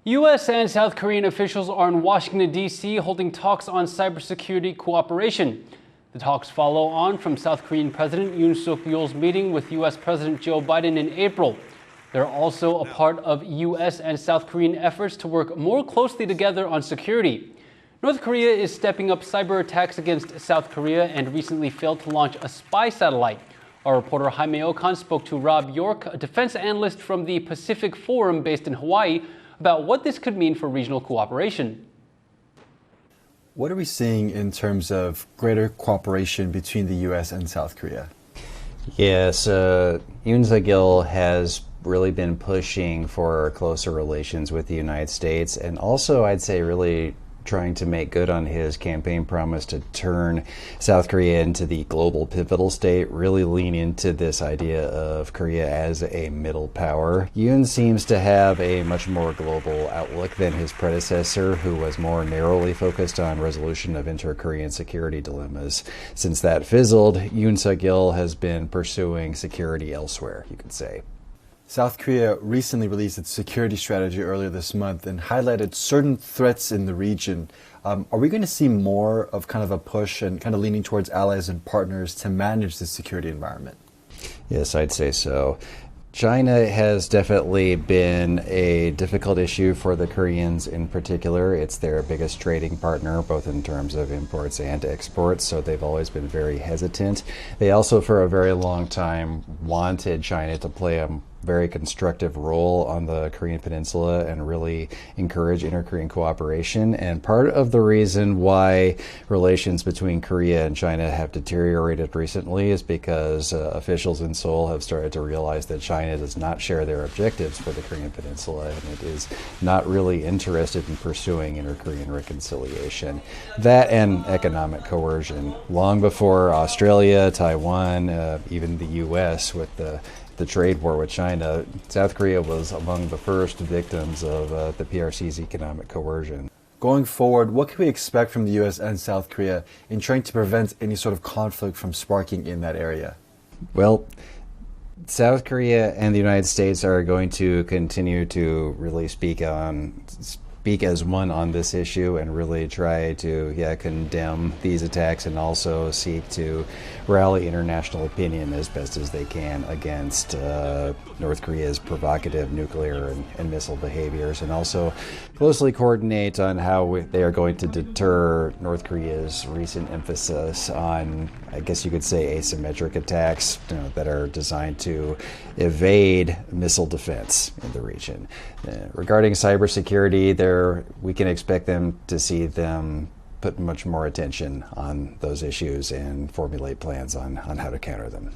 U.S. and South Korean officials are in Washington, D.C. holding talks on cybersecurity cooperation. The talks follow on from South Korean President Yoon Suk-yeol's meeting with U.S. President Joe Biden in April. They're also a part of U.S. and South Korean efforts to work more closely together on security. North Korea is stepping up cyber attacks against South Korea and recently failed to launch a spy satellite. Our reporter Jaime Ocon spoke to Rob York, a defense analyst from the Pacific Forum based in Hawaii, about what this could mean for regional cooperation. What are we seeing in terms of greater cooperation between the U.S. and South Korea? Yes, Yoon Suk-yeol has really been pushing for closer relations with the United States, and also I'd say really trying to make good on his campaign promise to turn South Korea into the global pivotal state, really lean into this idea of Korea as a middle power. Yoon seems to have a much more global outlook than his predecessor, who was more narrowly focused on resolution of inter-Korean security dilemmas. Since that fizzled, Yoon Suk-yeol has been pursuing security elsewhere, you could say. South Korea recently released its security strategy earlier this month and highlighted certain threats in the region. Are we going to see more of kind of a push and kind of leaning towards allies and partners to manage the security environment? Yes, I'd say so. China has definitely been a difficult issue for the Koreans in particular. It's their biggest trading partner, both in terms of imports and exports, so they've always been very hesitant. They also, for a very long time, wanted China to play a very constructive role on the Korean Peninsula and really encourage inter-Korean cooperation. And part of the reason why relations between Korea and China have deteriorated recently is because officials in Seoul have started to realize that China does not share their objectives for the Korean Peninsula, and it is not really interested in pursuing inter-Korean reconciliation. That and economic coercion. Long before Australia, Taiwan, even the U.S. with the trade war with China, South Korea was among the first victims of the PRC's economic coercion. Going forward, what can we expect from the U.S. and South Korea in trying to prevent any sort of conflict from sparking in that area? Well, South Korea and the United States are going to continue to really speak as one on this issue and really try to condemn these attacks and also seek to rally international opinion as best as they can against North Korea's provocative nuclear and missile behaviors, and also closely coordinate on how they are going to deter North Korea's recent emphasis on, I guess you could say, asymmetric attacks that are designed to evade missile defense in the region. Regarding cybersecurity, we can expect them to see them put much more attention on those issues and formulate plans on how to counter them.